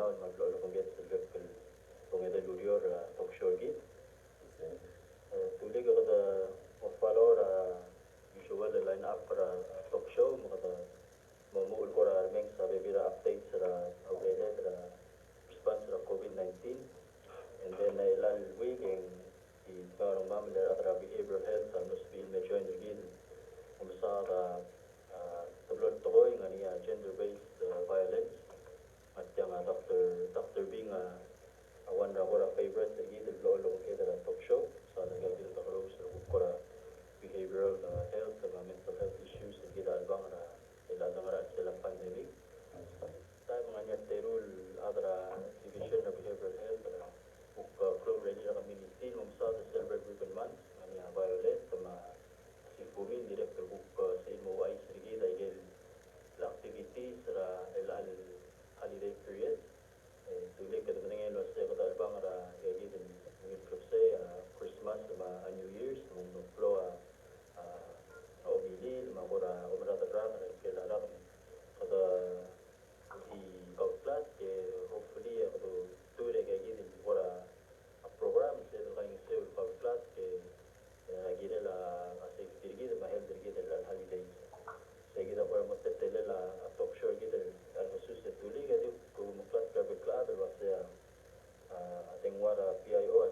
now maglolo kung get sa local kung ito lurio talk show git tulig ako da follow usual line up para talk show mga mamuul ko ra meng sa bibira updates sa aware response sa COVID-19 and then ilan weekend di parang mamala at behavioral health sa hospital medyo energy umsa tablot to ko yung gender-based violence at yung Dr. Bing one ra ko ra favorite sa gid lolo kay da talk show sa nagdil ta ko sa ko ra behavioral health sa mental health issues sa gid albang ra ilang ra sila pandemic sa mga nya terul adra division of behavioral health uk pro ready ra community umsa sa silver ribbon month nga violet sa si Pumin director book sa MOH EOC dahil la activities ra ilan holiday period tuloy ka naman ngayon sa katalbang ra gagi din Christmas sa New Year's nung flow obili magora obra tra kailangan kada di outlet ke hopefully ako tuloy gagi din ora program sa kayong sa outlet ke gila la kasi dirigid mahel dirigid la holiday sige na para matetele la talk show gida ano susi tuloy gadi kung muklat ka bekla da basta ating wara PIO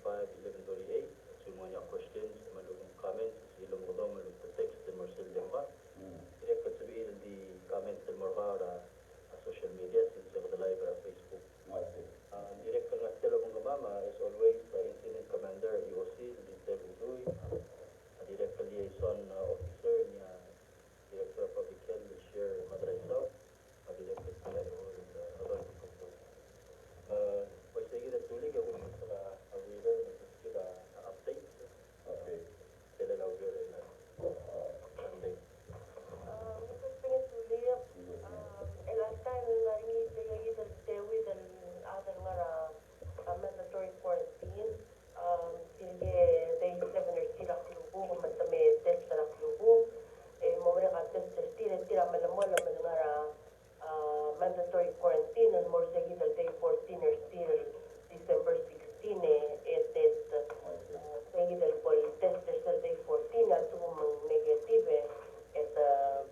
775-1138 semuanya questions malugong comments silong mo malugong text din Marcel Lemba direct ka sabihin di comments din mo ra social media sa live ra Facebook direct ka nga sila mong gamama as always incident commander EOC di Tebudoy direct ka liaison officer niya director of public health will share Madrid South direct ka PIO pag sige na tulig ako sa aware na update sila na aware na Sunday last time narinig sa stay with an other mandatory quarantine sige day 7 or tira klubo kung matame test na klubo mo ka test tira malamol nga mandatory quarantine and more sige day 14 or still December 16 test sige test day 14 at negative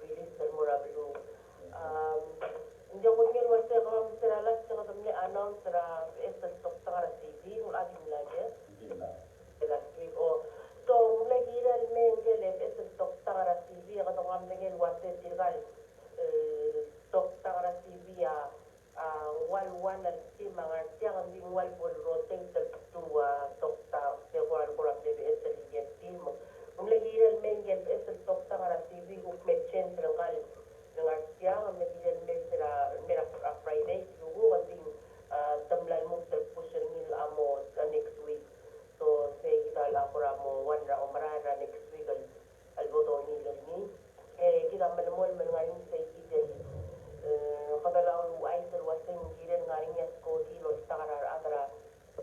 release ng morablo hindi ako ngayon wasa ko ang siralas sa katamli announce sa stock sa kara TV ng ating lagi last week so nagiral mengelep sa stock sa kara TV ang katong amningin wasa sirgal stock sa kara TV walwan na si mga siyang ang wal bol roting to stock sa sewar kurang DBS sa liyan team ang nagiral mengelep sa stock sa kara TV kung may chance ng galing dengan siang median mera Friday lugu kanting tamlan mo pushing nil amo next week so say kita la pura mo one ra omarara next week al boto ni kita malamol mangaling say kita kadalaw ay sir wasing giren ngaring yes ko dilo stakara adra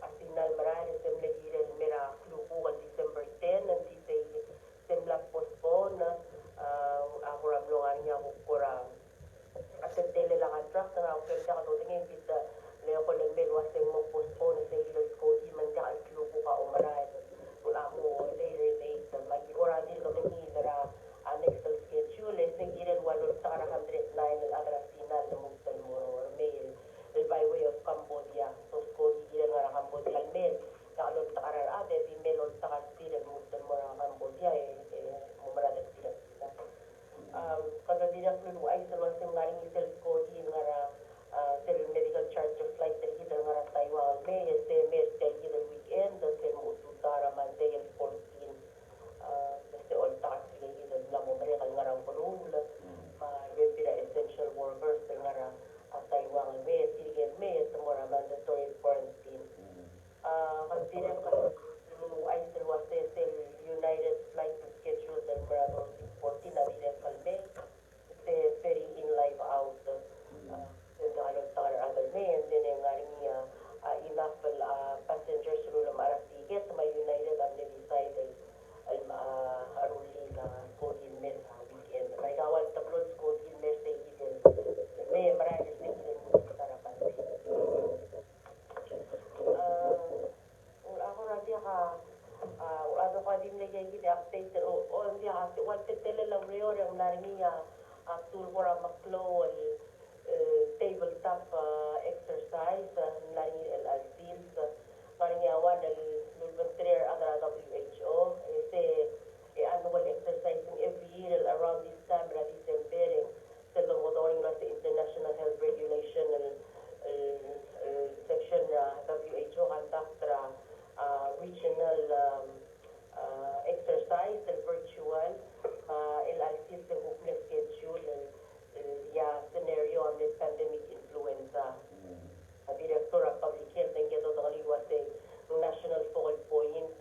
asinal marare semle giren mera lugu kan December 10 and say semla postpone ako ramlo nga niya kurang at tele lang ang track na ako kaya ka tingin kita leo ko lang men wasing mo postpone sa ilos ko di man ka ang klubo ka umaray wala mo later lagi ora din ko tingin dara next schedule giren walor sa 109 ang adrasina na mo or mail by way of Cambodia so ko giren nga Cambodia mail kalon ta karar ate di mail on ta kastir mo Cambodia mo marala sila kada direct lu ay sa mga ngaring self ko nga sel medical charge mayor ang laringiya tulgora maklo tabletop exercise laringi LLCs laringiya awan volunteer under WHO annual exercising every year around this time na December sa lumodoring na sa International Health Regulation section WHO conduct regional exercise and virtual LRC sa hopeless schedule scenario on the pandemic influenza. Director of Public Health ang gato nakaliwas ng National Focal Point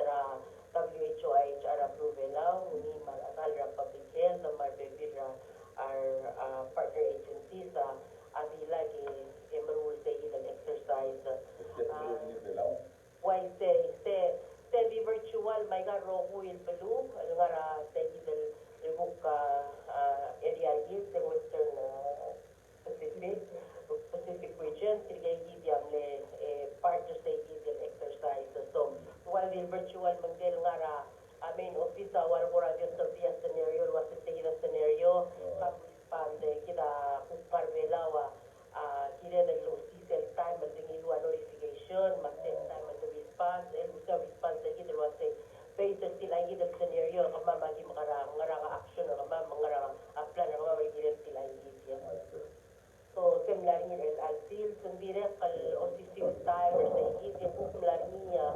WHO IHR approval ni Maratal ng Public Health ang marbebir our partner agencies adilag emerul sa ilang exercise why say be virtual may ga roku il pelu ngara sa ilang book area is the western Pacific region tigay gidiam le part sa ilang exercise so while the virtual mangdel ngara main office war ko radio sa via scenario was sa ilang scenario pande kita kupar velawa kire da lo cell time at ngilwa notification mag-send time at response and usa response kita was based sa sila gid scenario kama magi ngara action kama ngara plan kama magi sila gid so similar ni LLC sundire kal OCC time sa gid yung niya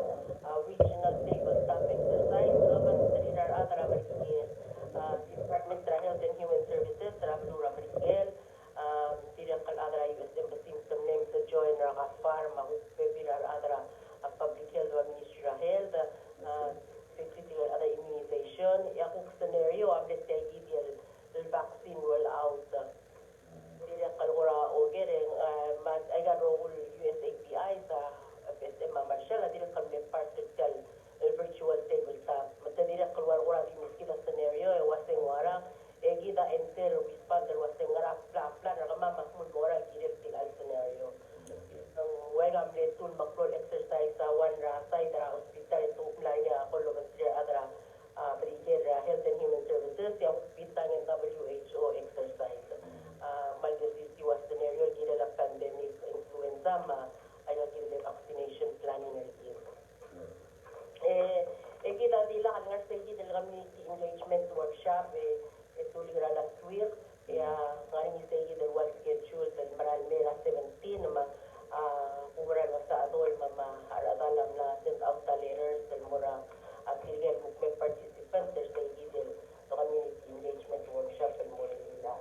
regional tabletop exercise laban sa dinar atara magi Department of Health and Human Services Rabulura Miguel tidak kal adra US Embassy some names to join Raka Pharma Webinar adra Public Health Ministry of Health critical other immunization yakuk scenario update kay gidel vaccine roll out tidak kal ora ogering ay ga role USAPI sa PSM Marshall tidak kal part kal virtual tabletop matadira kal ora di miskila scenario waseng wara gida enter responder waseng ngara plan kama mahmud moral gidel til scenario wala may tool mag-roll exercise sa one side hospital ito playa ako volunteer adra brigade health and human services yung hospital ng WHO exercise maldisease was scenario gila la pandemic influenza ayo gila vaccination planning kita dila kan nga stage del community engagement workshop ito lira last week ngayon stage del work schedule del maral mera 17 kumaran sa adol mama haradalam na send out the letters del mura akilyan mukme participants del stage del community engagement workshop del mura nila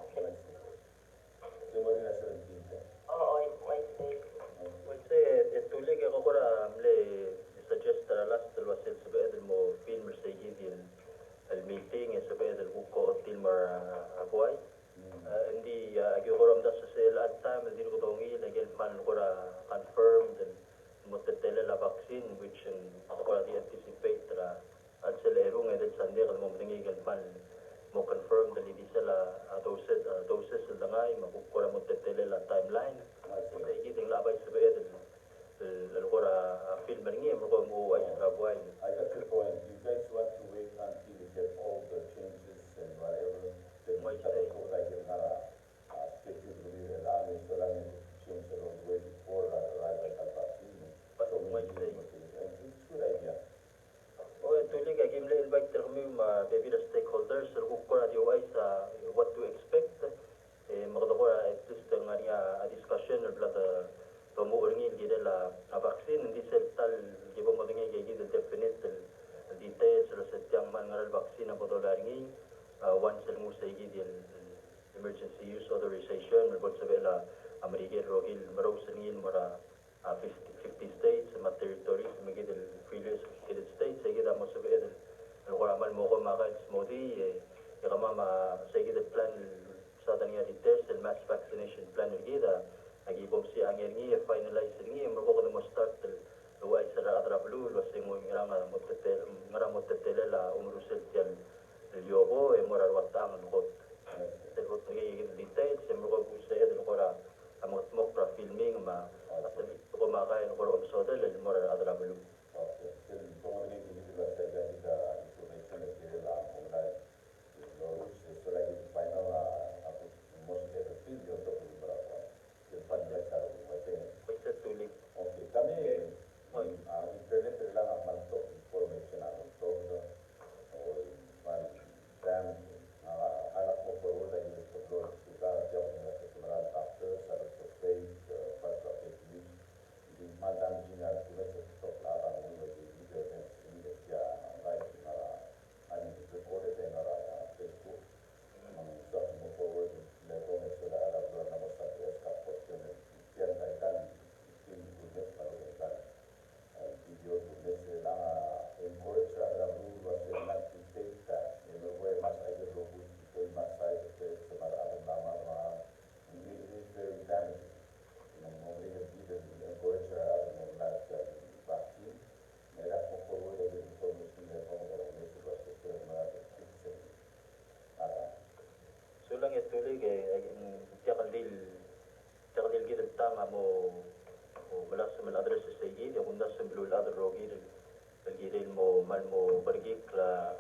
tulig ako kura mle suggest last الوسيل سبقت المو فيلم سيجي الميتينج سبقت البوكو تيلمر أبواي عندي أجي غرام ده سيل التام اللي نقدوني لقي الفن غرا confirmed متتلة لا vaccine which غرا دي anticipate را أتسليرون إذا سندير الممدني الفن مو confirmed اللي دي سلا doses اللي ما بكرة متتلة لا timeline سيجي تنلا باي سبقت الغرا فيلم مرنيه مرقم هو أبواي. I got your point. You guys want to wait until you get all the changes and whatever. Then we can go like in effectively allow so that change along the way before arrival at vaccine. But it's a good idea. Oh, tuloy kay Kimle invite kami maybe the stakeholders so kung kung adiway sa what to expect makadakora at least nga discussion or blah pamuuringin gila la vaccine hindi seltal gibo mo dingi gila definite details sa setyang man ngaral vaccine ang bodolaringi once mo sa gila emergency use authorization mabot sa bela American rogil marosangin mara 50 states ma territories magid freely associated states sa gila mo sa bela ang kuramal mo ko maka smoothie kama sa gila plan sa tanya details mass vaccination plan gila nagibom si angin niya finalize niya mo mo start luway sa adra blue wasing mo ngara motetel la umrusel tial lyobo moral watang no telbot ngi details mo ko sa edel kora amot mo pra filming ma atali ko makain ko episode le moral adra blue Okay, then tomorrow ni kita sa data information na sila online. So like tuloy kay tiakaldil gid tama mo malas man address sa gid kung nasa blue other rogi gid mo man mo bargik la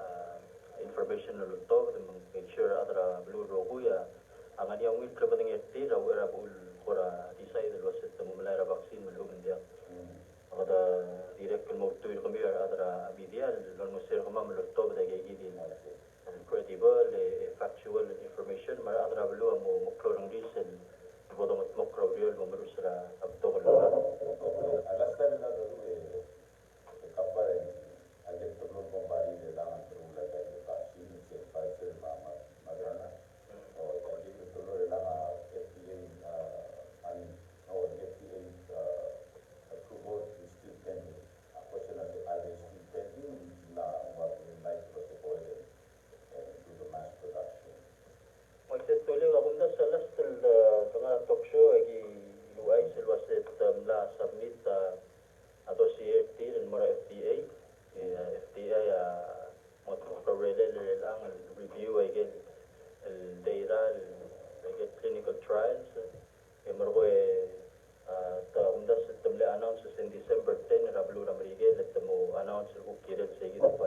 information na luto make sure adra blue roguya ang aniyang wit ka batang eti raw era bul kora decide was it mo mala vaccine mo lumen dia ada direct mo tuyo kami adra media lon mo sir kama luto ba gay gid credible factual information mara adra blue mo klorong diesel bodo mo crowd real mo marusra abto ko Alas na na kapal ang tulong ng bali nila ang tulong na tayo vaccine si Pfizer Moderna o ang tulong nila FDA FDA approval is still pending. Ako sila si Alice still pending na mag-unite ko si Poison to the mass production. Magtatuloy ako na sa last mga talk show ay UI silwasit la submit dossier til mara FDA FDA mo parallel lang review ay get data ay get clinical trials ay maro ta undas tumle announce in December 10 rablu ramrige let mo announce ko kiret sa gid pa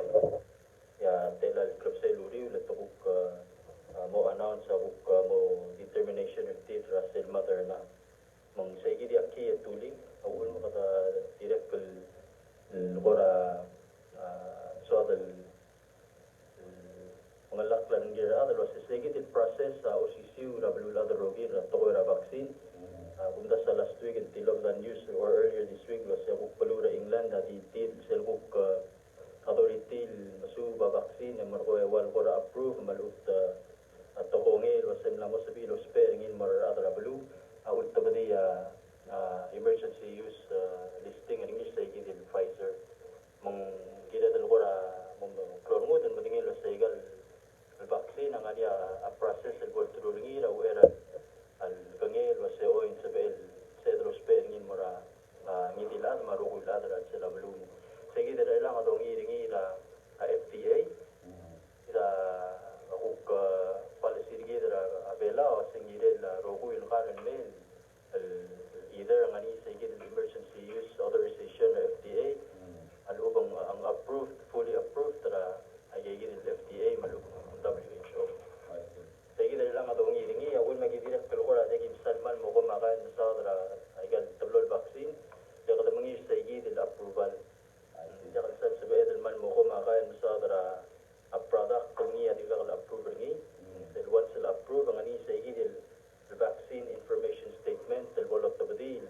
ya tela club sa luri let ko mo announce mo determination of the Russell mother na mong sa gid aki tuling awul mo kada direct lora so the mga laklan gira adalo sa gid process sa OCC rablu la drogi ra to ra vaccine bunda sa last week in tilog the news or earlier this week was sa palura England at itil selbuk authority masu ba vaccine na marko wal ko ra approve malut at ngil was sa mo sa bilo sparing mar adra blue ultabadi emergency use listing in English sa gid Pfizer mong gida dal ko ra mong klormo dan madingil sa igal vaccine ang adia a process el gol trulingira o era al kangel was sa oin sa bel cedro sparing mora ngidilad marugulad ra sa blue sa gid lang adong iringira FDA ida huk policy gid ra abela o singire la rogul karan men either ang ani sa gid emergency use authorization FDA alubang ang approved fully approved ra ay gid FDA malubang WHO sa gid lang adong iringi awul magidirect kalukura sa gid salman mo ko makan sa ra ay gid tablol vaccine ya kada mangi sa gid approval ya kada sa bedel man mo ko makan sa ra a product kung iya di ka approve ngi then once il approve ang ani sa gid vaccine information statement del bolot tabdil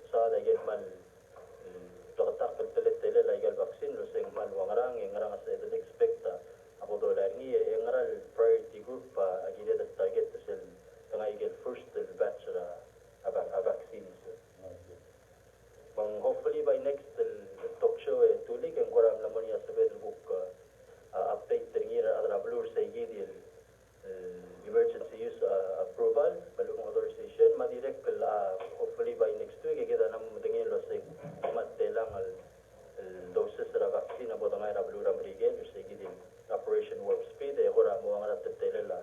sa da gid man totak tele la gal vaccine lo sing man wangarang sa ed expect ako do la ni ngaral priority group agile da target to sel tanga igel first batch a vaccines hopefully by next talk show tulig ang koram lamon ya sa bed book update tingira adra blur sa gid emergency use approval balong authorization madirect hopefully by next week kita nam tingin lo sa matelang al doses ra vaccine abo tanga ra blur amrigel sa gid operation warp speed ora mo ang ratetela la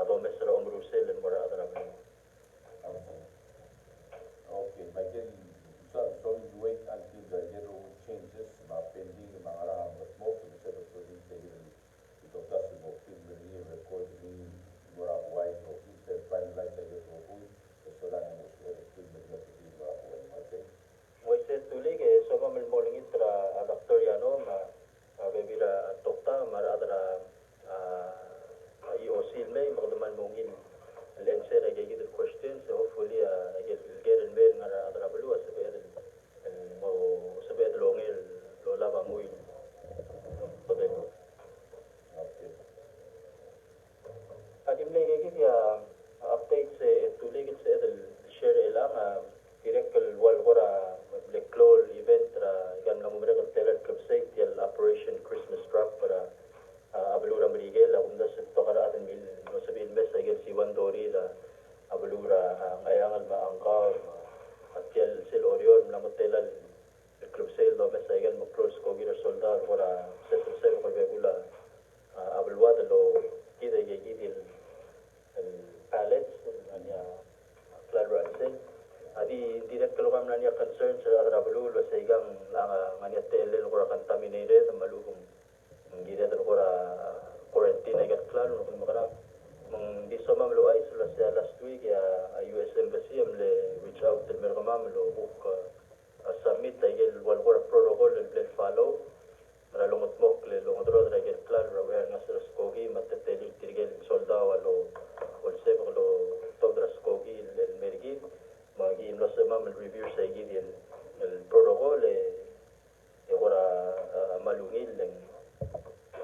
ado mesra umrusel en mora adra Okay, Michael, so you wait until the zero changes, pending, but most of the set of things they because that's the most record more wide of it finalize the so that okay. Mo sa tulig so mamel molingit ra Dr. Yano bebira dokta maradra EOC may magdaman mongin lense na gigit question so hopefully get in mail nga adra balu sa bed mo sa bed longel lola ba muy okay adim le gigit ya update sa tulig sa share elang direct wal gora clol event gan na mo regal teler club safety operation Christmas truck para abulura Miguel unda sa tokara atin mil no sabil mes agel si Wandori la abulura ang ayangal ba angkar at kel sil orion na motelal club sale do mes agel mo close ko gira soldar para set ko begula abulwa lo kida gigil ngani tele ko contaminated malugong ngire ko quarantine ay klaro no makara mang di sa mamluay sila sa last week ya US embassy amle reach out til mer mamlo book submit ay gel wal protocol el follow para lungot mo le lungot ro ay gel klaro aware nga sa skogi mateteli tirgel soldado alo olse lo todra skogi el mergi magi no sa mam review sa gid el protocol e ora malungil leng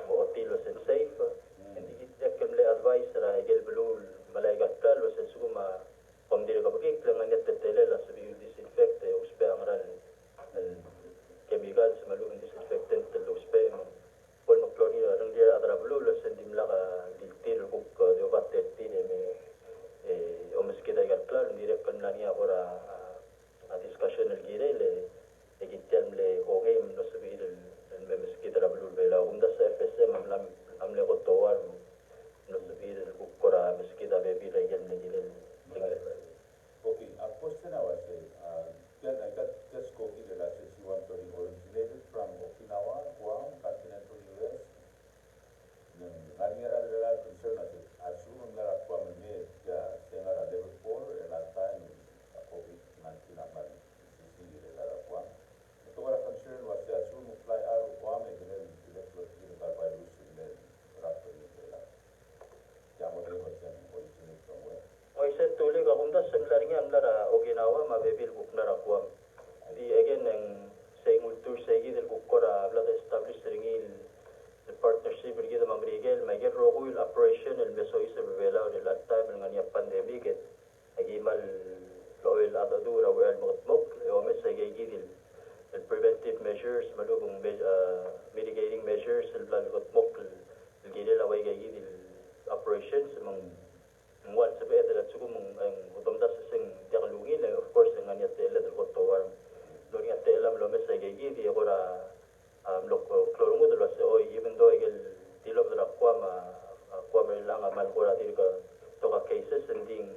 mo otilo sen safe hindi kita kemle advice ra gel blue malaikat kalo sa suma pamdiri ka bagay lang nga tetele la sa disinfect uspe ang ran chemical sa malungin disinfectant sa uspe pol maklori rang dia adra blue la sa dimla ka diltir ko de batte tine me o meskida gal klaro dire kan nania ora a discussion el girele e gitemle o game no sa bil el meskida blue vela unda sa FSM amle ko towar no sa bil ko kora meskida bebi la gel ne gilel Okay, a question I was saying, I got just cookie the last C-130 originated from Okinawa, Guam, continental US. Ngani ada concern as soon as Guam made sengar level 4 and at time COVID-19 naman sisi the Guam. Ito wala concern was as soon as fly out of Guam and then level 3 by virus and then rapid nila. Jamo din was originate from where? Oy sa tulig akong da similar nga ang lara Okinawa mabebil kuk na rakwam. Di again ang sa ingultur sa igid kuk kora blada establish ringil the partnership rigid mamrigel magel roguil operation el besoy sa bevela el at time nga niya pandemic et agimal loel adadura wel motmok o mes sa igid el preventive measures malubong mitigating measures el blada motmok el gidel away igid operations among wal sa beda la tsugo mong utomda sa sing diakalungin of course ang anya tela del kotowar lo nya tela lo mes ay gigi di agora lo klorungo de lo sa oy even though igel tilom de la kwa lang amal ko ra ka to ka cases ending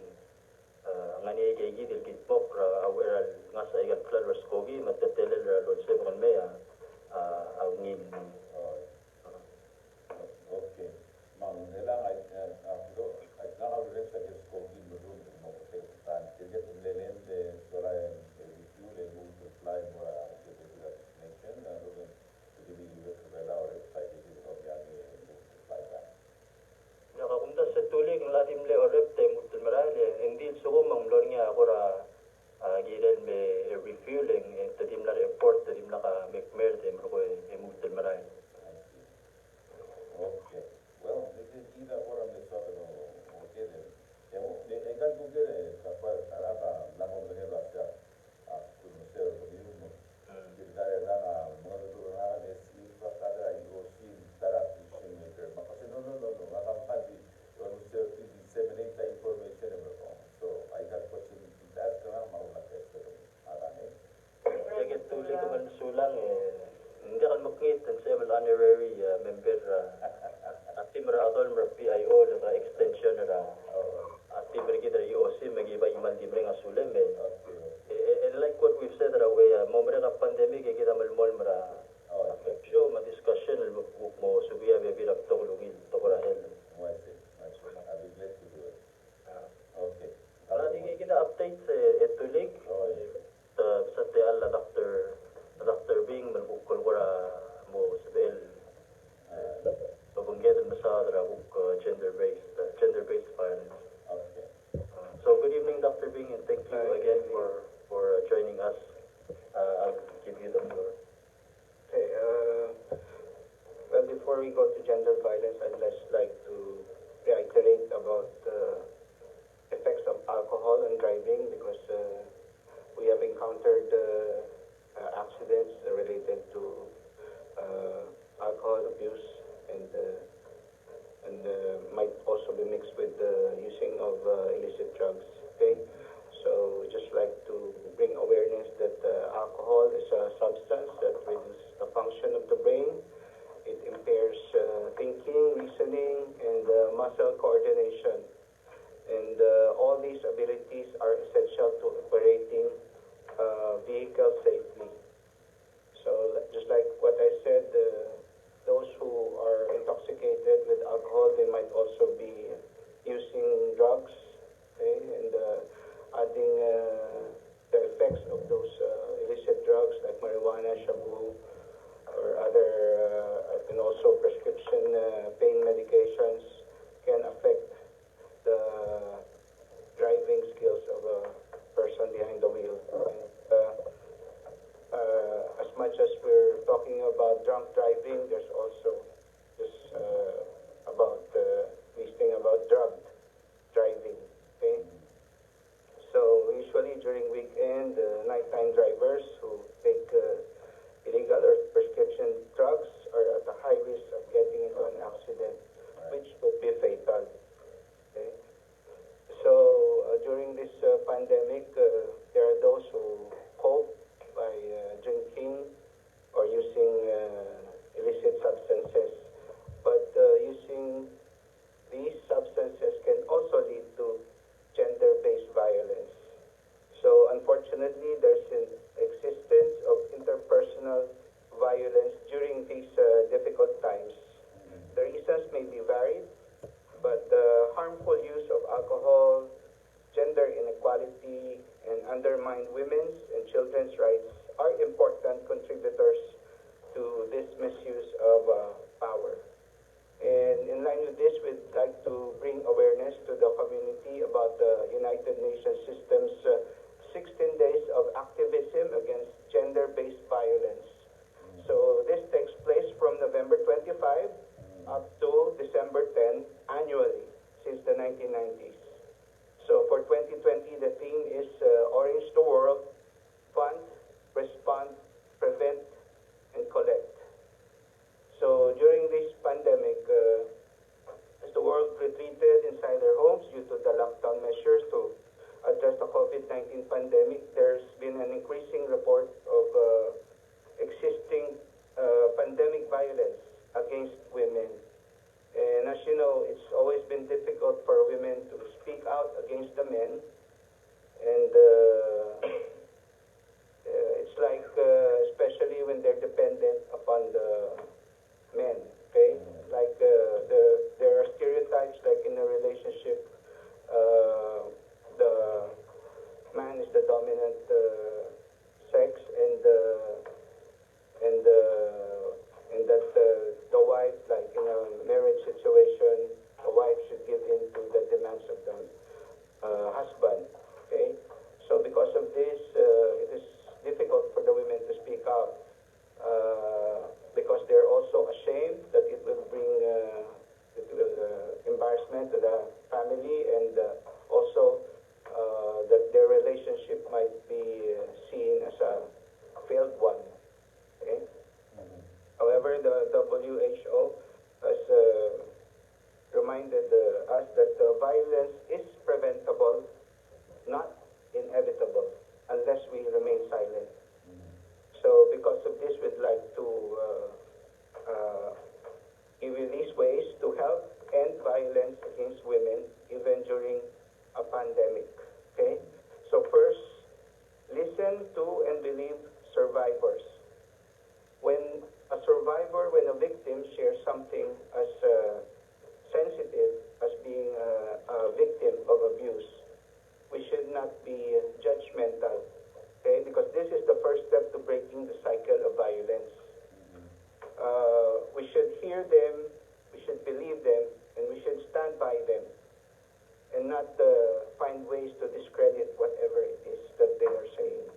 ang anya gigi del kitpok aware nga sa igel klaro skogi matetele lo sa kon meya ang ngin Okay. Mang nilang ay nakaulit sa COVID mo mo kasi tan kaya tumlelen de sola review le move fly mo a destination na doon to be vela or site is of yang fly back. Nakakunda sa tulig ng latim le orep te mutul marale hindi sugo mang lor nga akora gilen me refueling tadim na airport tadim na ka mekmer te mo ko mutul marale. Okay. Well, this is either or on the sort of okay then. They can go get a kapal araba lamo de la sia to museo de yuno. Dare na mga na si para IOC para fishing maker. Kasi no makampan di museo to disseminate the information about. So I got question that na mauna kasi arane. Kaya tulig naman sulang hindi kan makit ang sa honorary member atim ra adol mer PIO na extension ra atim ra gid EOC magiba iman di nga sulem and like what we've said ra way momre ka pandemic gid amal mol mara show ma discussion mo subiya be bilap to lugil to ra hel I will glad to do it. Okay. ala di gid update sa etulig sa te alla Dr. Bing malbukol ko mo sa bel pabunggetan masadra gender-based violence. Okay. So good evening, Dr. Bing, and thank you again for joining us. I'll give you the floor. Okay. Well, before we go to gender violence, I'd just like to reiterate about the effects of alcohol and driving because we have encountered accidents related to alcohol abuse and might also be mixed with the using of illicit drugs. Okay, so just like to bring awareness that alcohol is a substance that reduces the function of the brain. It impairs thinking, reasoning, and muscle coordination. And all these abilities are essential to operating vehicle safely. So just weekend, nighttime drivers who take illegal or prescription drugs are at a high risk of getting into an accident, which could be fatal. Okay? So during this pandemic, there are those who cope by drinking or using illicit substances. But using these substances can also lead to gender-based violence. So unfortunately, there's an existence of interpersonal violence during these difficult times. The reasons may be varied, but the harmful use of alcohol, gender inequality, and undermined women's and children's rights are important contributors to this misuse of power. And in line with this, we'd like to bring awareness to the community about the United Nations System's 16 days of activism against gender-based violence. So this takes place from November 25 up to December 10 annually since the 1990s. So for 2020, the theme is Orange the World, Fund, Respond, Prevent, and Collect. So during this pandemic, as the world retreated inside their homes due to the lockdown measures to address the COVID-19 pandemic, there's been an increasing report of existing pandemic violence against women. And as you know, it's always been difficult for women to speak out against the men. And it's like, especially when they're dependent upon the men, okay? Like there are stereotypes like in a relationship, the man is the dominant sex, and that the wife, like in a marriage situation, the wife should give in to the demands of the husband, okay? So because of this, it is difficult for the women to speak out. Because they're also ashamed that it will bring embarrassment to the family, and also that their relationship might be seen as a failed one. Okay? However, the WHO has reminded us that violence is preventable, not inevitable, unless we remain silent. So because of this, we'd like to give you these ways to help end violence against women even during a pandemic. Okay? So first, listen to and believe survivors. When a victim shares something as sensitive as being a victim of abuse, we should not be judgmental. Okay, because this is the first step to breaking the cycle of violence. We should hear them, we should believe them, and we should stand by them, and not find ways to discredit whatever it is that they are saying.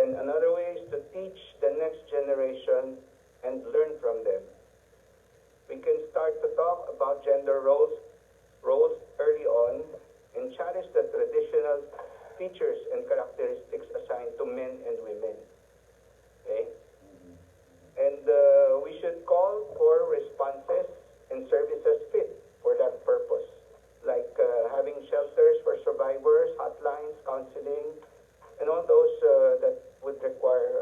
And another way is to teach the next generation and learn from them. We can start to talk about gender roles early on, and challenge the traditional features and characteristics assigned to men and women. Okay? And we should call for responses and services fit for that purpose, like having shelters for survivors, hotlines, counseling, and all those that would require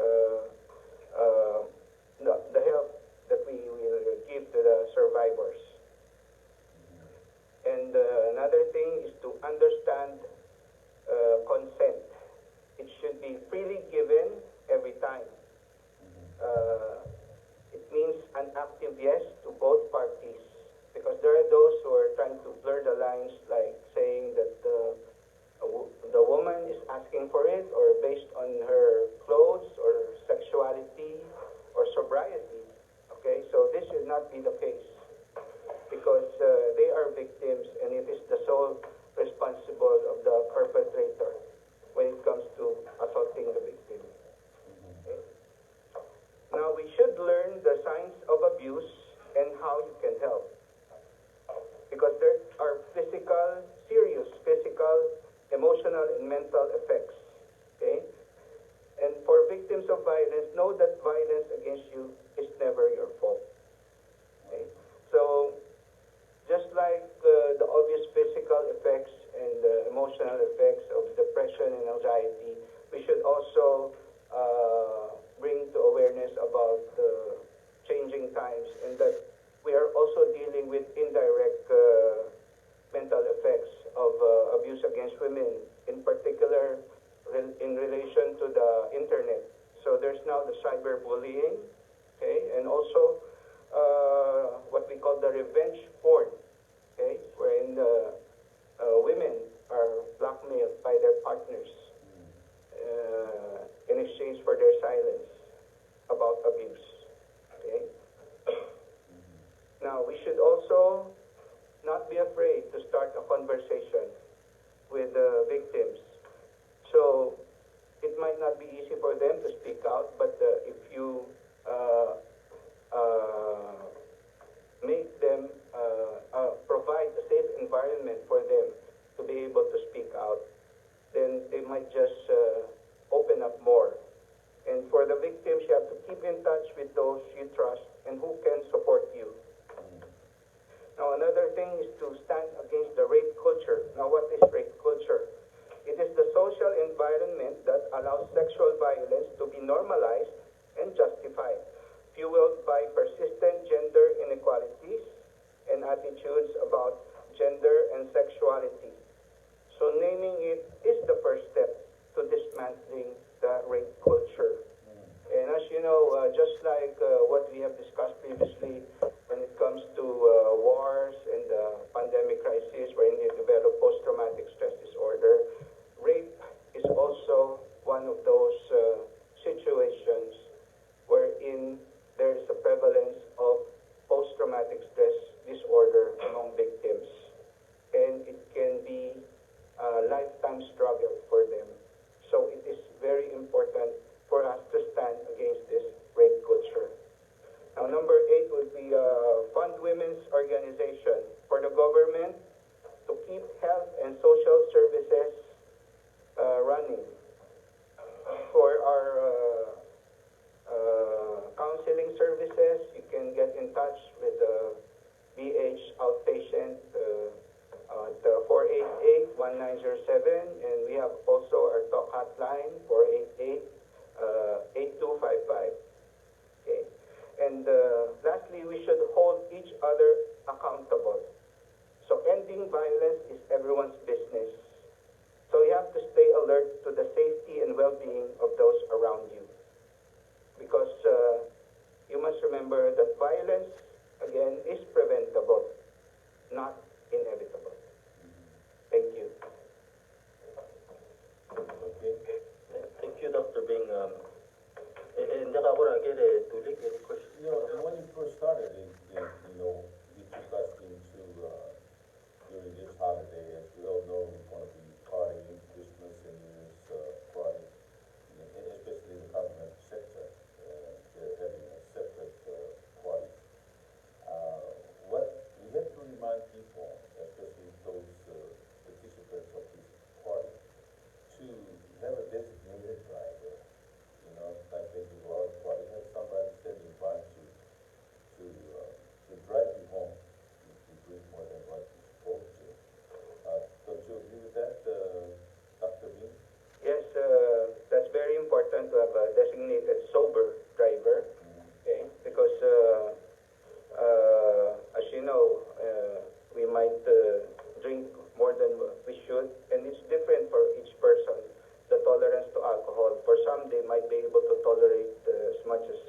the help that we will give to the survivors. And another thing is to understand consent. It should be freely given every time. It means an active yes to both parties, because there are those who are trying to blur the lines, like saying that the woman is asking for it, or based on her clothes or sexuality or sobriety. Okay, so this should not be the case, because they are victims, and it is the sole responsible of the perpetrator when it comes to assaulting the victim. Okay? Now, we should learn the signs of abuse and how you can help, because there are serious physical, emotional, and mental effects you is never your fault. Okay? So, just like the obvious physical effects and emotional effects of depression and anxiety, we should also bring to awareness about changing times, and that we are also dealing with indirect mental effects of abuse against women, in particular in relation to the internet. So there's now the cyberbullying, okay, and also what we call the revenge porn, okay, wherein women are blackmailed by their partners in exchange for their silence about abuse. Okay? Now, we should also not be afraid to start a conversation with the victims. So, it might not be easy for them to speak out, but if you make them, provide a safe environment for them to be able to speak out, then they might just open up more. And for the victims, you have to keep in touch with those you trust and who can support you. Now, another thing is to stand against the rape culture. Now, what is rape culture? It is the social environment that allows sexual violence to be normalized and justified, fueled by persistent gender inequalities and attitudes about gender and sexuality. So naming it is the first step to dismantling the rape culture. And as you know, just like what we have discussed previously when it comes to wars and the pandemic crisis wherein you develop post-traumatic stress disorder, rape is also one of those situations wherein there is a prevalence of post-traumatic stress disorder among victims. And it can be a lifetime struggle for them. So it is very important for us to stand against this rape culture. Now, number 8 would be fund women's organization for the government to keep health and social services running. For our counseling services, you can get in touch with the BH outpatient the 488-1907, and we have also our talk hotline 488-8255. Okay. And lastly, we should hold each other accountable. So ending violence is everyone's business. So you have to stay alert to the safety and well-being of those around you. Because you must remember that violence, again, is preventable, not inevitable. Thank you. Okay. Thank you, Dr. Bing. Hindi ka ako nagkiri tulik, any question? You know, when you first started, you know, you took us into, during this holiday, as we all know, we're going to be partying Christmas and New Year's party, and especially the government sector, they're having a separate party. What we have to remind people, especially those participants of this party, to have a designated driver. You know, like they do all the party, have somebody standing by to drive you home if you drink more than what you're supposed to. Don't you agree with that, Dr. Bean? Yes, that's very important to have a designated sober driver, okay? Because as you know, we might drink more than we should, and it's different for each person, the tolerance to alcohol. For some, they might be able to tolerate as much as,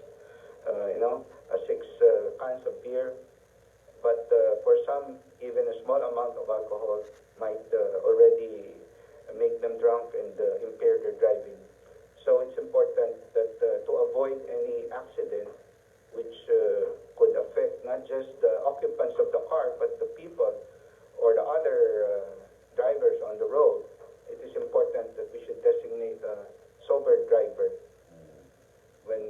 6 cans of beer, but for some, even a small amount of alcohol might already make them drunk and impair their driving. So it's important that to avoid any accident which could affect not just the occupants of the car, but the people or the other drivers on the road, it is important that we should designate a sober driver when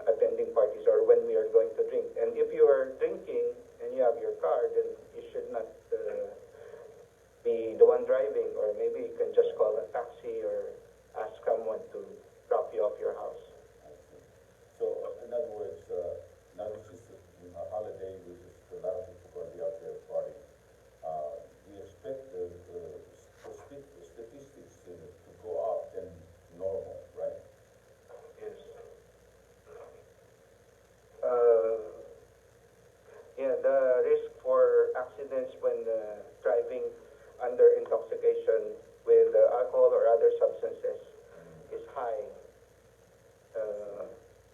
attending parties or when we are going to drink. And if you are drinking and you have your car, then you should not be the one driving, or maybe you can just call a taxi or ask someone to drop you off your house. So in other words, now this is a holiday, which is a lot of people going to be out there partying. We expect the statistics to go up than normal, right? Yes. Yeah, the risk for accidents when driving under intoxication with alcohol or other substances is high.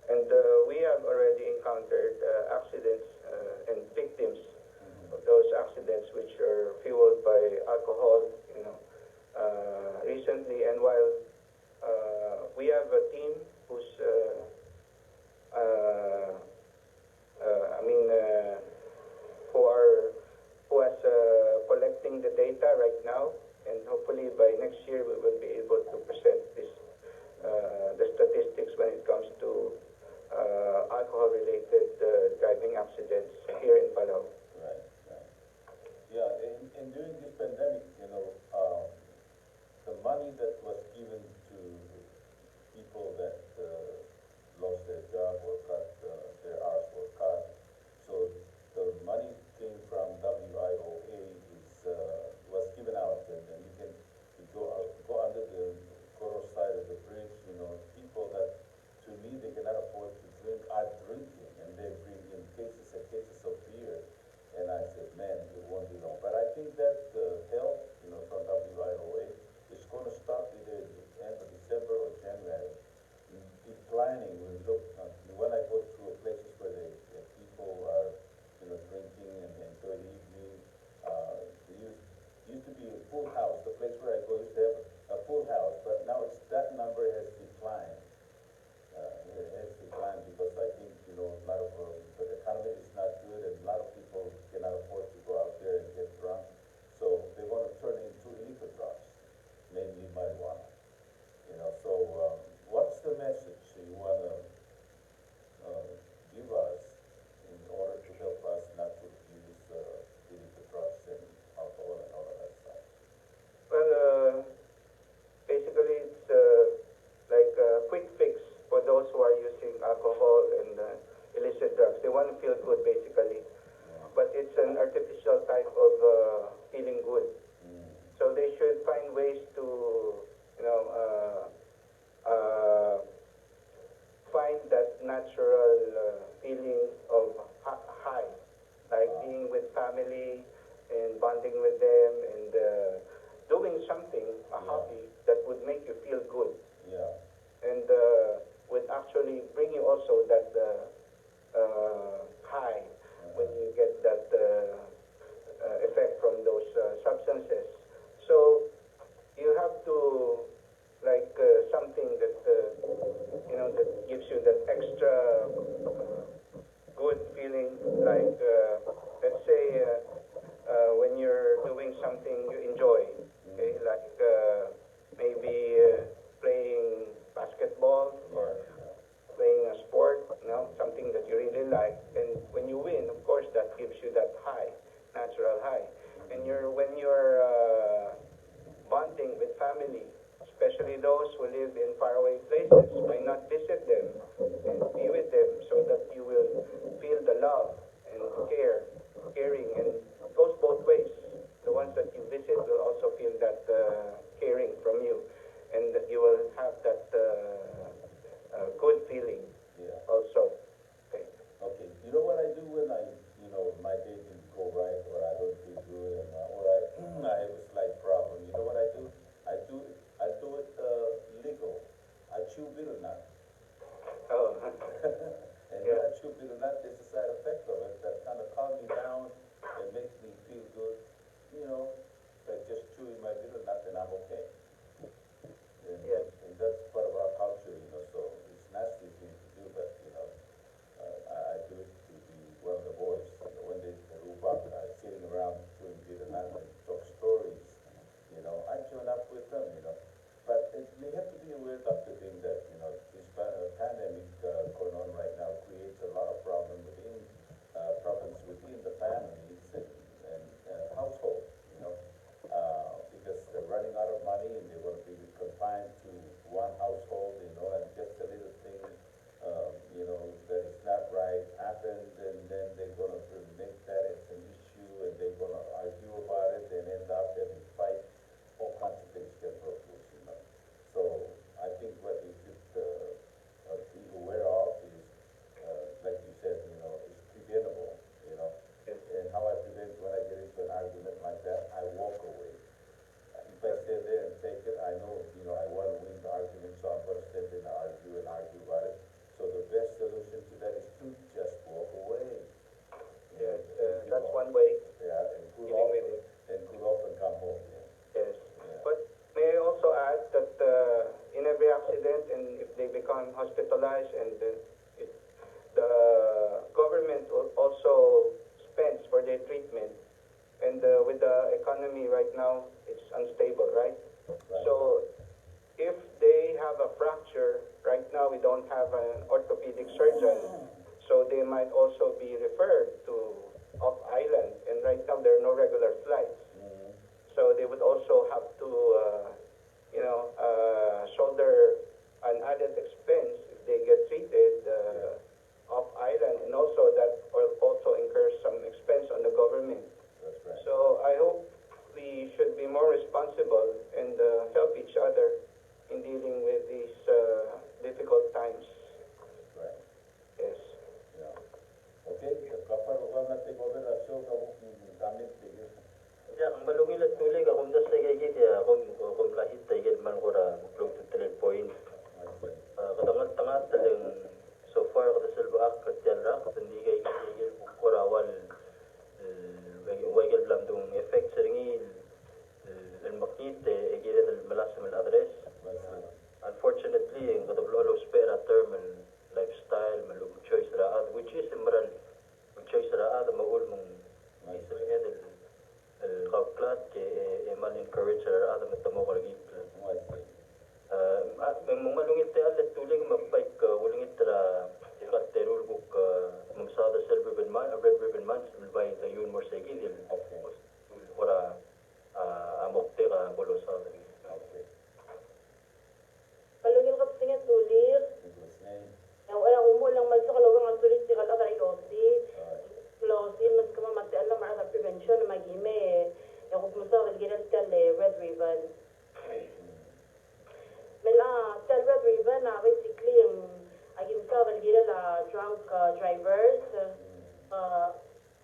And we have already encountered accidents and victims of those accidents which are fueled by alcohol, recently. And while we have a team who's, who is collecting the data right now, and hopefully by next year we will be able to present this, the statistics when it comes to alcohol-related driving accidents here in Palau. Right, right. Yeah, and during this pandemic, the money that was given to people that lost their job or cut their hours were cut. So the money came from WIOA was given out, and then you can go under the Coral side of the bridge. People that to me they cannot afford to drink are drinking, and they bring in cases and cases of beer. And I said, man, it won't be long. But I think that help, from WIOA is going to stop either the end of December or January. Declining, when I go through places where the people are, drinking and enjoy the evening, there used to be a full house. The place where I go used to have a full house, but now that number has declined. It has declined because I think, a lot of the economy is not good, and a lot of people cannot afford to go out there and get drunk. So they want to turn it into illegal drugs, mainly marijuana. So what's the message you want to give us in order to help us not to use illegal drugs and alcohol and all of that stuff? Well, basically it's like a quick fix for those who are using alcohol and illicit drugs. They want to feel good, basically. But it's an artificial type of feeling good. So they should find ways to, find that natural feeling of high, like being with family and bonding with them and doing something, a hobby that would make you feel good. Yeah. And would actually bring you also that high when you get that effect from those substances. So you have to like something that that gives you that extra good feeling, like let's say when you're doing something you enjoy, okay, like maybe playing basketball or playing a sport, something that you really like, and when you win, of course, that gives you that high, natural high. And when you're bonding with family, especially those who live in faraway places, why not visit them and be with them so that you will feel the love and caring, and it goes both ways. The ones that you visit will also feel that caring from you, and that you will have that good feeling also. Okay. Okay. You know what I do when my day didn't go right, or I don't feel good, or I have a slight problem. You know what I do? I do it legal. I chew bitter nut. Oh. And when I chew bitter nut, there's a side effect of it that kind of calms me down and makes me feel good. Like just chewing my bitter nut and I'm okay. And that's part of our culture, so it's nasty thing to do, but I do it to be one of the boys. When they move up, sitting around chewing bitter nut and talk stories, I join up with them, But we have to be aware, Dr. Ding, that this pandemic going on right now creates a lot of problems within the families and households, because they're running out of money and they want to be confined to one household, and just a little thing, that is supplies, and the government also spends for their treatment. And with the economy right now, it's unstable, right? So if they have a fracture, right now we don't have an orthopedic surgeon, so they might also be referred to off-island, and right now there are no regular flights. So they would also have to, shoulder an added expense if they get treated off-island, and also that also incurs some expense on the government. That's right. So I hope we should be more responsible and help each other in dealing with these difficult times. Right. Yes. Yeah. Okay, kapag wala natin koordinasyon, gamit tigil. Ya, ang malungil at tulig akong das na gigit ya, akong lahit tigil man ko ra maklog to 3 point. Katangat-tangat talang so far kada silbaak kat yan ra, hindi kay gigil kurawal wagil blam dong effect sa ringil makite igil dal malasam al address. Unfortunately, ang katablo spera term lifestyle malug choice ra which is immoral. Choice ra maul mong isa nga الغفلات كمان encourage هذا متمو قريب ممالونgi تال تولي مبايك ولنgi ترى يقدروا بوك ممصادة سلبي بالمان red ribbon months بالباي زيون مرسيجي دي ورا مقتغى بولو صادق Palagi ka tingin tulir. Wala umo lang malsa kalau orang tulis di kalau ada IOC. Close mas kama mati alam ada prevention magime. Yung kumusta kalgiran kale red ribbon. Mela tel red ribbon na basically yung agim sa kalgiran la drunk drivers.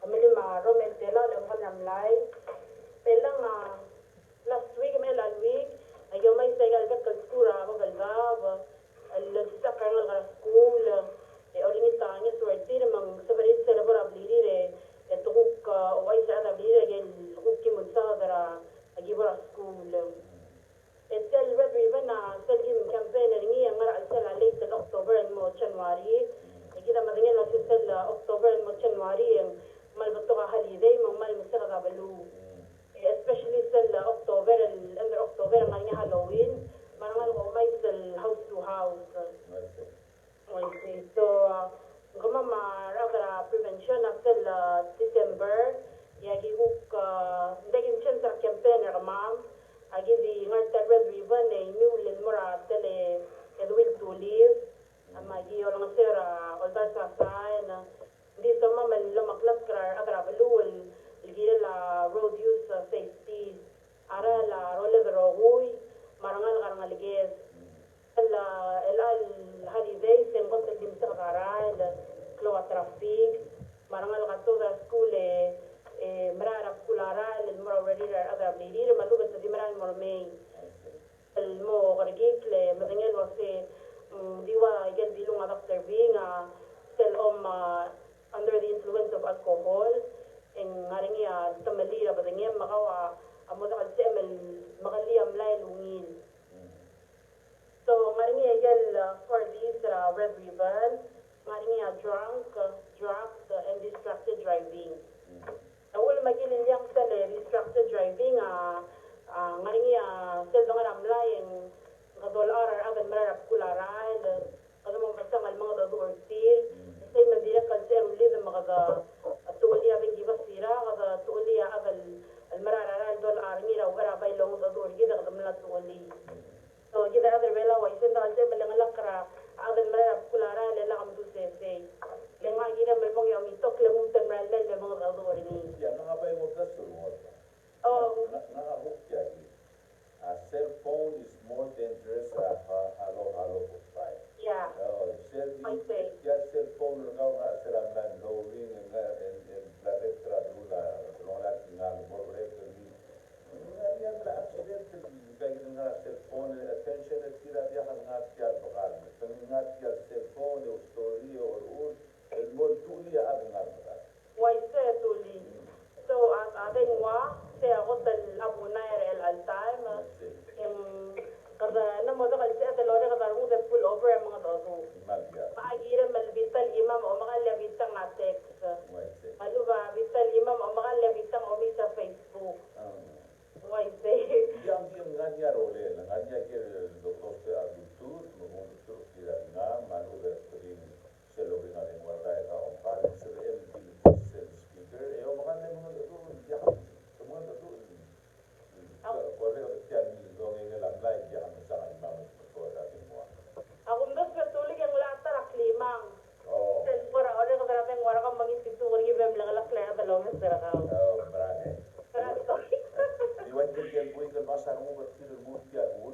Kamili maro mentela lang halamlay. Pelang last week last week ayaw may sagal ka skura ako galgab. Al-lista ka nga school. Olingit tangis suwerte namang sabarit sa labor abliri tukuk uway sa abliri again tukuk kimunsa dara agibara school etel red ribbon na salim campaign ringi ang mara sa late October and mo January kita madingin na sa October and mo January ang malbato ka holiday mang mal masa ka balu especially sa October and under October ang nga Halloween marangal ko may sa house to house. Okay, so kama maragara prevention after December yagi hook ndagin chen sa campaign ramam agi di ngarta red ribbon e new mura tele edwil to live amagi orang sera olda sa sign di sama mallo maklas krar agra balul ligila road use safety ara la role rogoy marangal karangal ges الهاليداي سنقص اللي مستقرة كلوة ترافيك مرنا الغطوة سكول مرارة كولارا المراورير أغرب ليرير ملوبة دي مران مرمي المو غرقيك لمدنيا الوصي ديوا يجد بيلون دكتور بينا سل under the influence of alcohol إن غرقيا تمليرا بدنيا مغاوة أمودع السئم المغلية ملاي الوميل. So, maring for this red ribbon, maring drunk, drugs, and distracted driving. Awal magilin yang sa distracted driving, maring sa dong ramlayeng kadolar agan mararap kularal, kada mo basta ngal mga dadortir, say mandira kalser uli ng mga tuuli abing gibasira, kada tuuli agal almararal dolar mira wala bay long dador gida kada mala tuuli. So, kita ada bela wa isen da alse belang lakra agan mara kulara lela kam tu sese lenga gira melmong yo mitok lemutan mara lela mga ador ni Ya, nakabay mo ka sulod. Nakahuk yan. A cell phone is more dangerous than halo po tayo. yeah Cell phone lang nga sila nga lowing and bladet tradula rola tingal more regularly. Yan la accident kaya nga cellphone attention at sila diya ang ngatiyal bakal. Kung ngatiyal cellphone o story or ul, el mon tuli ang ngatiyal. why say tuli so at ating wa say ako tal abunair el altar kada na mo da kalse at lore kada mo da pull over ang mga dozo Maldia. Maagira malbital imam o mga labitang nga text. Wednesday. Maluba, bital imam o mga labitang o sa Facebook. Wednesday. Yang nganya role, nganya ke doktor pe abitur, mengutur kira nga malu berin selobring ang warga ka on par sel speaker, e o mga tu dia semua tu korek tian dong ngelang lai dia sa imam ko da timua. Ako mas katulig ang latar aklimang. Oh. Sen para ore ko dara peng wara ka mangisitu wari bem lang lakla da lo mes dara ka. Oh, berani. Karato. Iwan kerja buat ke pasar mu berkira mutia mu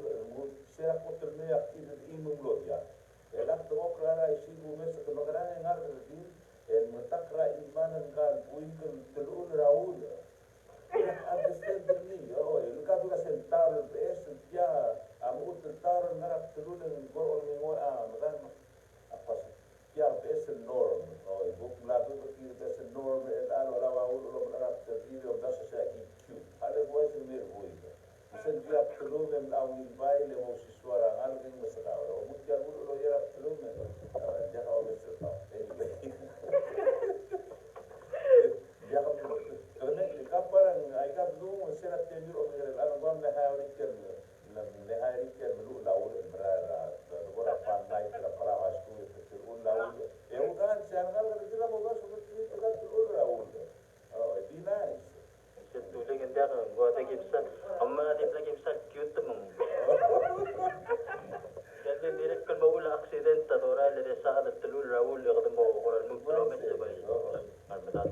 saya ko terme aktif imum lo ya. Elak to klara isi bu mes ke magarane ngar di en mutakra imanan kan buin ke telur raul. Understand ni oh el ka tu sentar es ya amu tentar ngarak telur en gor ol ngo madan apa ya es norm oh buk la tu berkira es norm el alo la wa lo ngarak video das sa ki ada voice mir voice sen dia pelum em au vai le mo si suara ngal ding masaka o mutia lo ya pelum dia au mesra anyway dia karena kaparan ai ka du sera tenir o ngere la ngam le hauri ken le hauri ken lu la o brara ora pan nai para para astu te un la o e un kan changal ka dira mo ba so te ka lu la o oh be nice Tuloy hindi ako, gua sa gipsan. Ang mga tip na gipsan, cute mong. Kasi direct kan maula accident, tatora lede sa alat tulul Raul, yung kata mo, kurang mag-kilomet sa bay. Marmadat.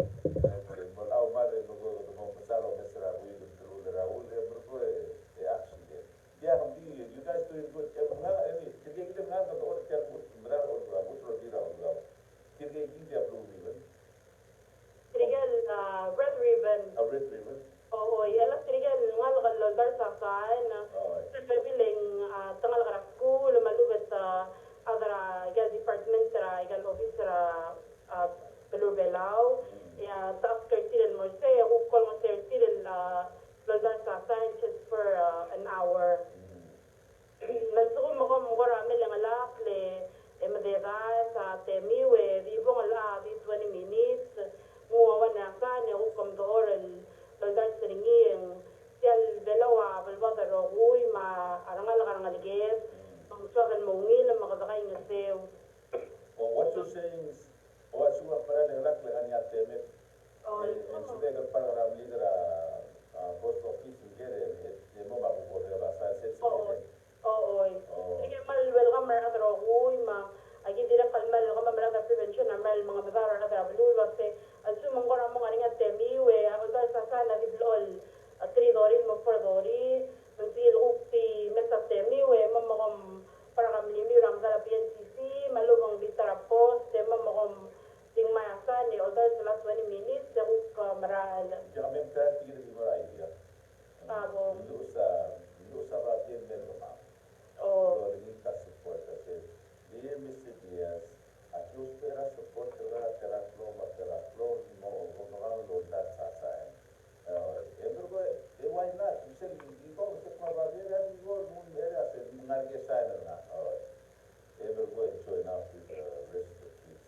Walau mana nunggu mau besar mesra wih dulu Raul dia berbuat accident. Dia hamdi, you guys doing good. Ini kita nggak tahu orang cakap benar orang Raul sudah di Raul. Kita dia belum even. Trigal red ribbon. A red ribbon. Oo, yala trigal ngal galol dar sa kain na. Biling tangal karak school malubat sa adara gal department tra gal office tra pelubelaw. Ya sa after tiran mo say ako call mo sir tiran lodar sa kain just for an hour. Nasuko mo ko mo rami lang alak le madera sa temiwe di bo ngala di 20 minutes. Muawan na ka ni hukom do oral lodar seringi yang sial belawa balbada roguy ma arangal geb ang suagan mungil ang makadakay ng sew. What you saying is what you are para ngelak lehan ya temet. En sudah ke para ram lidera post office ngere mo ba ko de ba sa set. Oo. Sige mal welcome ra roguy ma agi dira kalmal ko mamala prevention amal mga babara na travel wase asu mongora mo nga temiwe ako sa sana di blol 3 doris mo 4 doris until ukti mesa temiwe mamagom para kami ram dala PNCC malubang bitara post mamagom ting mayasan ni although sa last 20 minutes ako maral Kami minta tigil di marai dia. abo Lusa ba din men ba. oh Lo ni ka support kasi dia mesti dia aku spera support tera flow mo orang lo dat sa. Evergo why not? Misal ikaw sa mga bagay ni go mun era sa ngarge sa na. Evergo enjoy now with the rest of the kids.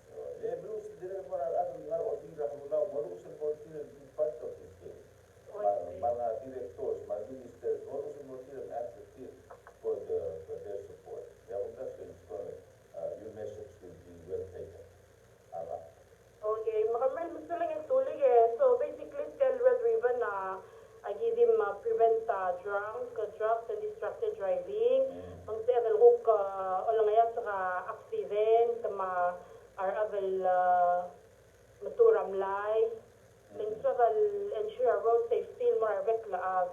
Bruce dire para adu ngar odi ra mula mo sa portir di part of this game. Mga directors, mga ministers, mo sa portir active for their support. Yeah, that's good. Your message will be well taken. okay makamel gusto lang yung tulig so basically tell red ribbon na agidim prevent drugs and distracted driving ang sevel hook olangaya sa accident ma aravel maturam lay ning sa ensure road safety more rekla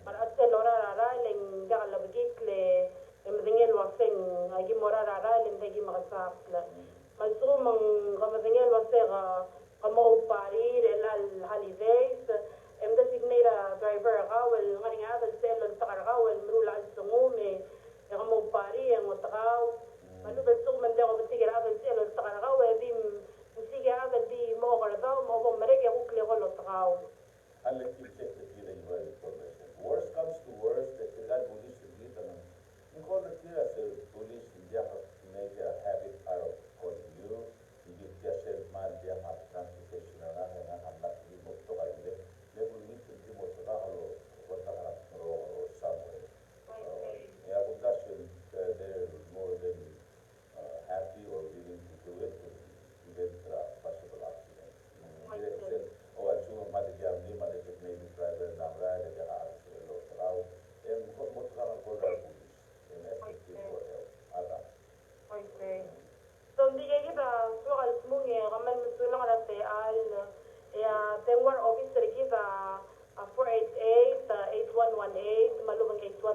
para at lora rara ling galabgik le emdingel waseng agi mora rara ling dagi makasakla Masumang kamadingel wasera kamo pari relal holidays designated driver kawal ngaring adal selon sa karawal mrula al sungume kamo pari ang utakaw malubad sung mande ko sige adal selon sa karawal di sige adal di mo karadaw mo bang mareke ko kle ko utakaw I'll let you check the data you have information. Worst comes to worst, the police will be the police in make a habit out of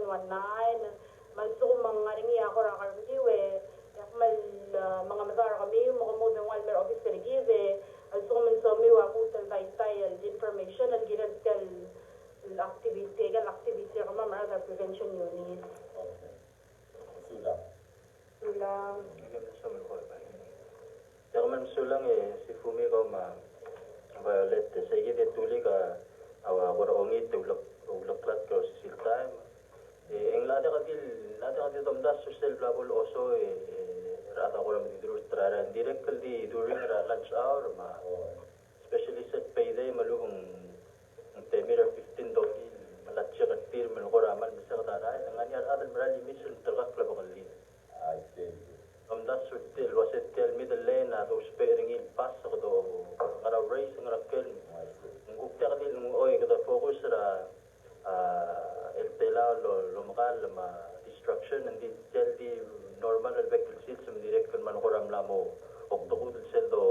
119 malso mga ringi ako ra karbiwe yak mal mga masara kami mo mo den welfare officer give also man so mi wa ko tan style information at giran tel activity kama mga prevention unit Okay. Sudah. Sulang. Yang man sulang si Fumi ko Violet sa gid tuli ka awa ongi ulaklat ko silta ang lada ka tomdas social level also rata ko lang dito trara directly during lunch hour especially set payday malubong temira 15 doki malatya ka tir man ko ramal bisa ka taray nangyar adal marali mission tagak labakali I see. tomdas sutil waset tel middle lane ato sparing il pass ko do kara race ng rakel ngukta ka din oy kada focus ra el tela lo makal ma destruction and tel di normal vehicle system direct kan man ko ram lamo ok to kudul seldo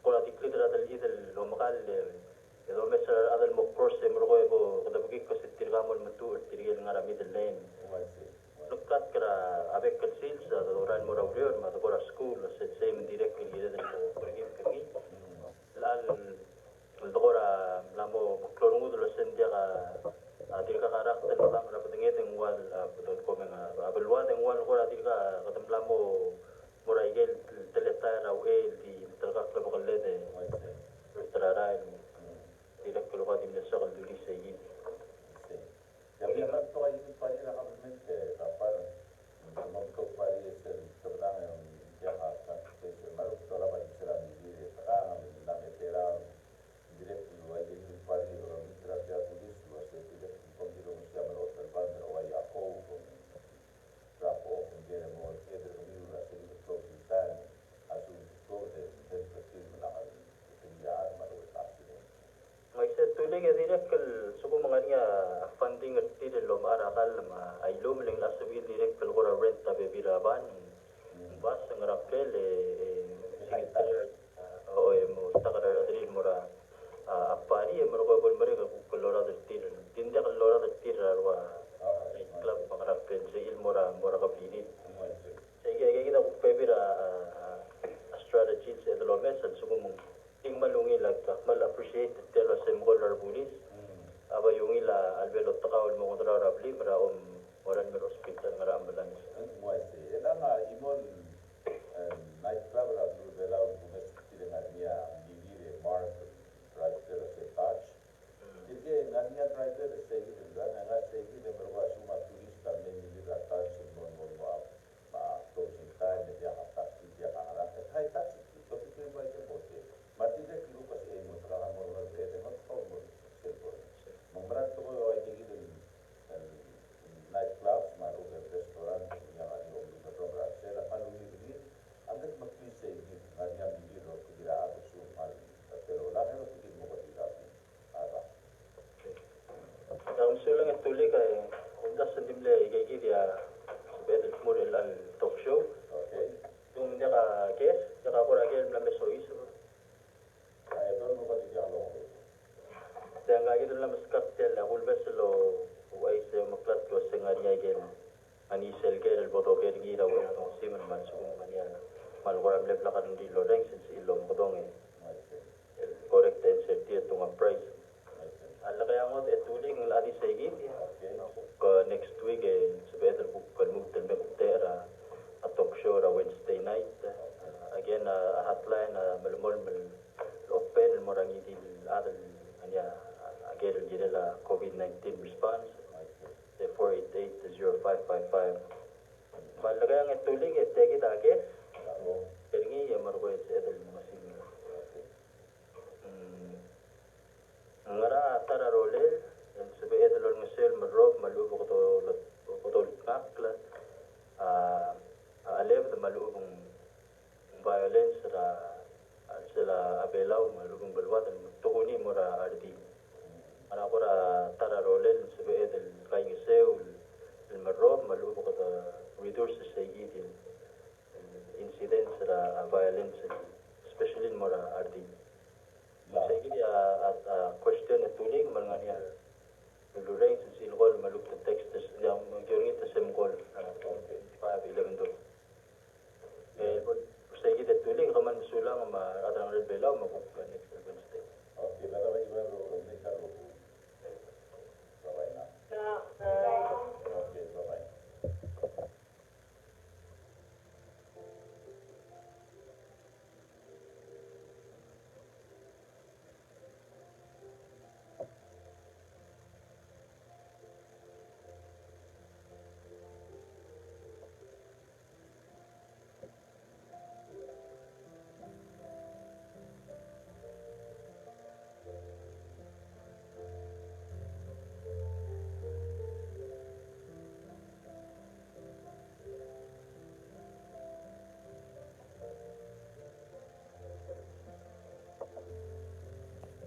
ko ati klidra dal idel lo makal do mesar adal mo cross mo ko kada bagi ko sitir gamol matu tirgel ngara middle lane lukat kara avec conceals doran mo raw yon ma to school sa same direct kili den ko pergi kami lal dora lamo klorungu do sen dia ka atil ka karakter mo lang ra patinget ng wal budon ko mga abelwa ng wal ko atil ka katam mo moraigel teleta raw di talaga klabo kalede traray direct ko ka din sa kalduli sa yi Jadi anak tu aja pari nak ambil kapal, mampu pari sebenarnya yang jahat kan, malu kalau bagi seram diri, sekarang ambil nak meteran, direct dulu aja di pari orang mitra dia tulis luas tidak pembiru mesti ambil hotel bandar awal aku, rapo kemudian mau ada pembiru rasa itu profitan, asu kode dan pasti menang kerjaan malu tak sih. Maisa tuloy nga direct kal suko mga niya funding at tira lo maarakal ay lumiling lasabi direct kal kura rent tabi biraban bas ang rapel sigit o mo takara adrin mura apari mo ko bol mare ka kulora del tira tinda kalora del tira wa club mga rapel sa ilmora mura ka pinit sa kita ko pebira strategies sa lo mesal suko mo ting malungi lagka mal appreciate telo sa mga bulis aba yung ila albelo takawal mo kontra rabli para oran mer hospital ngara ambulance Muasi, elama imon night club rablu belau bumes tidak dia diri mark driver se touch. Jadi nanya driver se itu dan nggak se itu berwa cuma turista menjadi touch mon ma to cinta dia atas dia arah hai touch itu itu baik bote. Mati dia kilo pas mo trabajo mo de mo todo Membran tu kalau aja gitu night clubs, malu ke restoran yang ada di beberapa saya dapat lebih ada makin saya gitu, ada yang di lo tidak ada semua pero lah kalau kita mau tidak ada. ang sulang at tuloy kay undas sa dimle kay dia better model al talk show Okay. yung dia ka guest dia ka kuragel na meso iso Saya don't know what is yang lo. dan nga gitu lang mas cartel ako beslo way sa maklat ko sa nga niya gen anisel gel boto ger gira wala no siman man so kanya mal ko am lebla kan di lo reng sin ilom bodong correct answer dia tunga price ala kaya mo etuling ladi sa gid ko next week sa better book kan mo telme tera a talk show ra Wednesday night again a hotline malmol mal open mo rangi di adal anya again la COVID-19 response the 488-0555 malagay ang etuling tegi dage Keringi ya margo sa edel masin ngara tara rolel sabi edel ng sel marob malubo ko to